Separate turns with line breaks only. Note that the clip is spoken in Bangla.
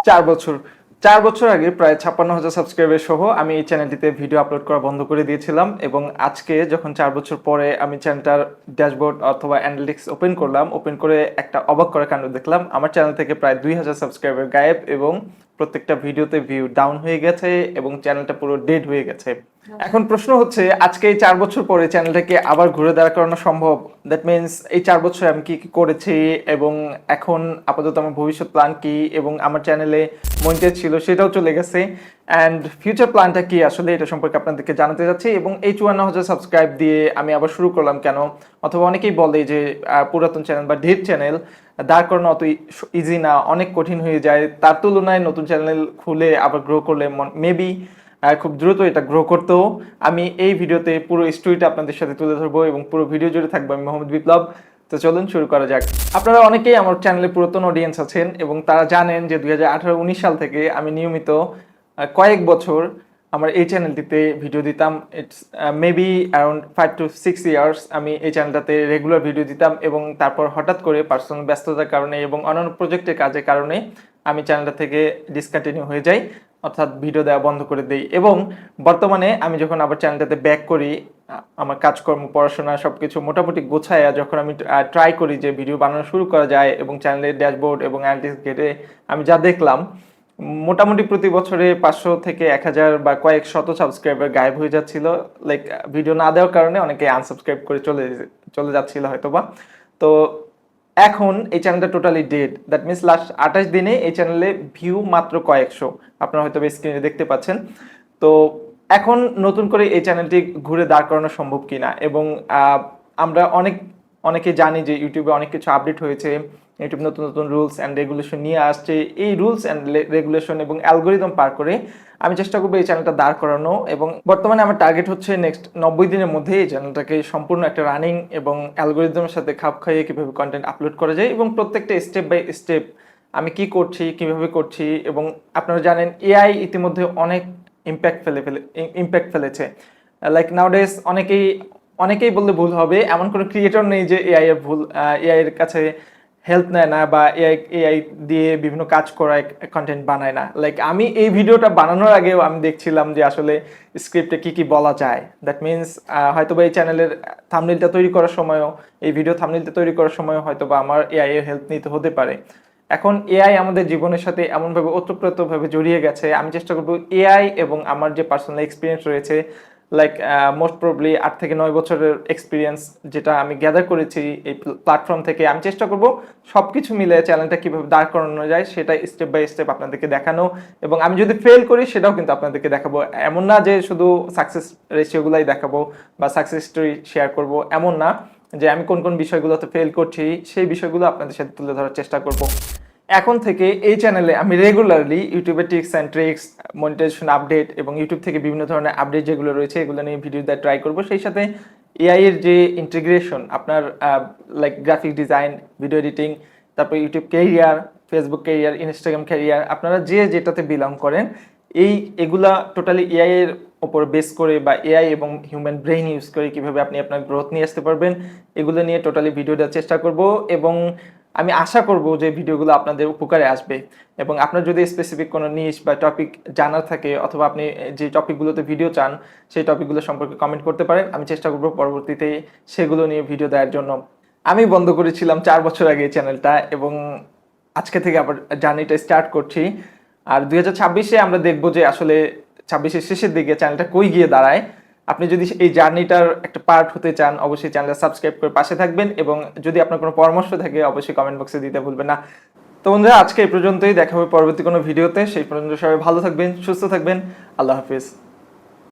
4 বছর 4 বছর আগে প্রায় 56,000 সাবস্ক্রাইবার সহ আমি এই চ্যানেলটিতে ভিডিও আপলোড করা বন্ধ করে দিয়েছিলাম এবং আজকে যখন 4 বছর পরে আমি চ্যানেলটার ড্যাশবোর্ড অথবা অ্যানালিটিক্স ওপেন করে একটা অবাক করা কাণ্ড দেখলাম। আমার চ্যানেল থেকে প্রায় 2,000 সাবস্ক্রাইবার গায়েব এবং প্রত্যেকটা ভিডিওতে ভিউ ডাউন হয়ে গেছে এবং চ্যানেলটা পুরো ডেড হয়ে গেছে। এখন প্রশ্ন হচ্ছে, আজকে এই 4 বছর পরে চ্যানেলটাকে আবার ঘুরে দাঁড় করানো সম্ভব? দ্যাট মিনস এই 4 বছরে আমি কি কি করেছি এবং এখন আপাতত আমার ভবিষ্যৎ প্ল্যান কি, এবং আমার চ্যানেলে মনিটাইজ ছিল সেটাও চলে গেছে, অ্যান্ড ফিউচার প্ল্যানটা কি আসলে, এটা সম্পর্কে আপনাদেরকে জানাতে যাচ্ছি। এবং এই 54,000 সাবস্ক্রাইব দিয়ে আমি আবার শুরু করলাম কেন, অথবা অনেকেই বলে যে পুরাতন চ্যানেল বা ডেড চ্যানেল দাঁড় করানো অত ইজি না, অনেক কঠিন হয়ে যায়। তার তুলনায় নতুন চ্যানেল খুলে আবার গ্রো করলে মেবি খুব দ্রুত এটা গ্রো করতেও। আমি এই ভিডিওতে পুরো স্টোরিটা আপনাদের সাথে তুলে ধরবো এবং পুরো ভিডিও জুড়ে থাকবো আমি মোহাম্মদ বিপ্লব। তো চলুন শুরু করা যাক। আপনারা অনেকেই আমার চ্যানেলে পুরাতন অডিয়েন্স আছেন এবং তারা জানেন যে 2018-19 সাল থেকে আমি নিয়মিত কয়েক বছর আমার এই চ্যানেলটিতে ভিডিও দিতাম। It's maybe around 5 to 6 years আমি এই চ্যানেলটাতে রেগুলার ভিডিও দিতাম এবং তারপর হঠাৎ করে পার্সোনাল ব্যস্ততার কারণে এবং অন্যান্য প্রজেক্টের কাজের কারণে আমি চ্যানেলটা থেকে ডিসকন্টিনিউ হয়ে যাই, অর্থাৎ ভিডিও দেওয়া বন্ধ করে দেই। এবং বর্তমানে আমি যখন আবার চ্যানেলটাতে ব্যাক করি, আমার কাজকর্ম পড়াশোনা সব কিছু মোটামুটি গোছায় যখন আমি ট্রাই করি যে ভিডিও বানানো শুরু করা যায় এবং চ্যানেলের ড্যাশবোর্ড এবং অ্যানালিটিক্স ঘেটে আমি যা দেখলাম, মোটামুটি প্রতি বছরে 500 থেকে 1000 বা কয়েক শত সাবস্ক্রাইবার গায়েব হয়ে যাচ্ছিল। লাইক ভিডিও না দেওয়ার কারণে অনেকে আনসাবস্ক্রাইব করে চলে যাচ্ছিল হয়তোবা। তো এখন এই চ্যানেলটা totally dead. That means last 28 দিনে এই চ্যানেলে ভিউ মাত্র কয়েকশো, আপনারা হয়তো স্ক্রিনে দেখতে পাচ্ছেন। তো এখন নতুন করে এই চ্যানেলটি ঘুরে দাঁড় করানো সম্ভব কিনা, এবং আমরা অনেকে জানি যে ইউটিউবে অনেক কিছু আপডেট হয়েছে, ইউটিউব নতুন নতুন রুলস অ্যান্ড রেগুলেশন নিয়ে আসছে। এই রুলস অ্যান্ড রেগুলেশন এবং অ্যালগোরিদম পার করে আমি চেষ্টা করবো এই চ্যানেলটা দাঁড় করানো, এবং বর্তমানে আমার টার্গেট হচ্ছে নেক্সট 90 দিনের মধ্যে এই চ্যানেলটাকে সম্পূর্ণ একটা রানিং এবং অ্যালগোরিদমের সাথে খাপ খাইয়ে কীভাবে কন্টেন্ট আপলোড করা যায় এবং প্রত্যেকটা স্টেপ বাই স্টেপ আমি কি করছি, কিভাবে করছি। এবং আপনারা জানেন এআই ইতিমধ্যে অনেক ইম্প্যাক্ট ফেলেছে। লাইক নাওডেজ অনেকেই বললে ভুল হবে, এমন কোনো ক্রিয়েটর নেই যে এআই এর কাছে হেল্প নেয় না বা এআই দিয়ে বিভিন্ন কাজ করায় কন্টেন্ট বানায় না। লাইক আমি এই ভিডিওটা বানানোর আগেও আমি দেখছিলাম যে আসলে স্ক্রিপ্টে কি বলা যায়। দ্যাট মিনস হয়তোবা এই চ্যানেলের থাম্বনেইলটা তৈরি করার সময়ও, এই ভিডিও থাম্বনেইলটা তৈরি করার সময়ও হয়তোবা আমার এআই এর হেল্প নিতে হতে পারে। এখন এআই আমাদের জীবনের সাথে এমনভাবে ওতপ্রোতভাবে জড়িয়ে গেছে, আমি চেষ্টা করবো এআই এবং আমার যে পার্সোনাল এক্সপিরিয়েন্স রয়েছে, লাইক মোস্ট প্রবলি 8 থেকে 9 বছরের এক্সপিরিয়েন্স যেটা আমি গ্যাদার করেছি এই প্ল্যাটফর্ম থেকে, আমি চেষ্টা করব সব কিছু মিলে চ্যানেলটা কীভাবে দাঁড় করানো যায় সেটা স্টেপ বাই স্টেপ আপনাদেরকে দেখানো, এবং আমি যদি ফেল করি সেটাও কিন্তু আপনাদেরকে দেখাবো। এমন না যে শুধু সাকসেস রেশিওগুলাই দেখাবো বা সাকসেস স্টোরি শেয়ার করব, এমন না যে আমি কোন কোন বিষয়গুলোতে ফেল করছি সেই বিষয়গুলো আপনাদের সাথে তুলে ধরার চেষ্টা করব। এখন থেকে এই চ্যানেলে আমি রেগুলারলি ইউটিউবের tips and tricks, monetization update এবং ইউটিউব থেকে বিভিন্ন ধরনের আপডেট যেগুলো রয়েছে এগুলো নিয়ে ভিডিও দেওয়ার ট্রাই করবো। সেই সাথে এআই এর যে ইন্টিগ্রেশন, আপনার like graphic design, video editing, তারপর YouTube career, Facebook career, Instagram career, আপনারা যেটাতে বিলং করেন, এগুলা টোটালি এআই এর ওপর বেস করে বা এআই এবং হিউম্যান ব্রেইন ইউজ করে কীভাবে আপনি আপনার গ্রোথ নিয়ে আসতে পারবেন, এগুলো নিয়ে টোটালি ভিডিও দেওয়ার চেষ্টা করব। এবং আমি আশা করব যে ভিডিওগুলো আপনাদের উপকারে আসবে, এবং আপনার যদি স্পেসিফিক কোনো নিশ বা টপিক জানার থাকে অথবা আপনি যে টপিকগুলোতে ভিডিও চান সেই টপিকগুলো সম্পর্কে কমেন্ট করতে পারেন। আমি চেষ্টা করব পরবর্তীতে সেগুলো নিয়ে ভিডিও দেওয়ার জন্য। আমি বন্ধ করেছিলাম 4 বছর আগে এই চ্যানেলটা এবং আজকে থেকে আবার জার্নিটা স্টার্ট করছি। আর 2026-এ আমরা দেখব যে আসলে 26-এর শেষের দিকে চ্যানেলটা কই গিয়ে দাঁড়ায়। আপনি যদি এই জার্নিটার একটা পার্ট হতে চান অবশ্যই চ্যানেলটা সাবস্ক্রাইব করে পাশে থাকবেন, এবং যদি আপনার কোনো পরামর্শ থাকে অবশ্যই কমেন্ট বক্সে দিতে ভুলবেন না। তো বন্ধুরা, আজকে এই পর্যন্তই, দেখা হবে পরবর্তী কোনো ভিডিওতে। সেই পর্যন্ত সবাই ভালো থাকবেন, সুস্থ থাকবেন। আল্লাহ হাফিজ।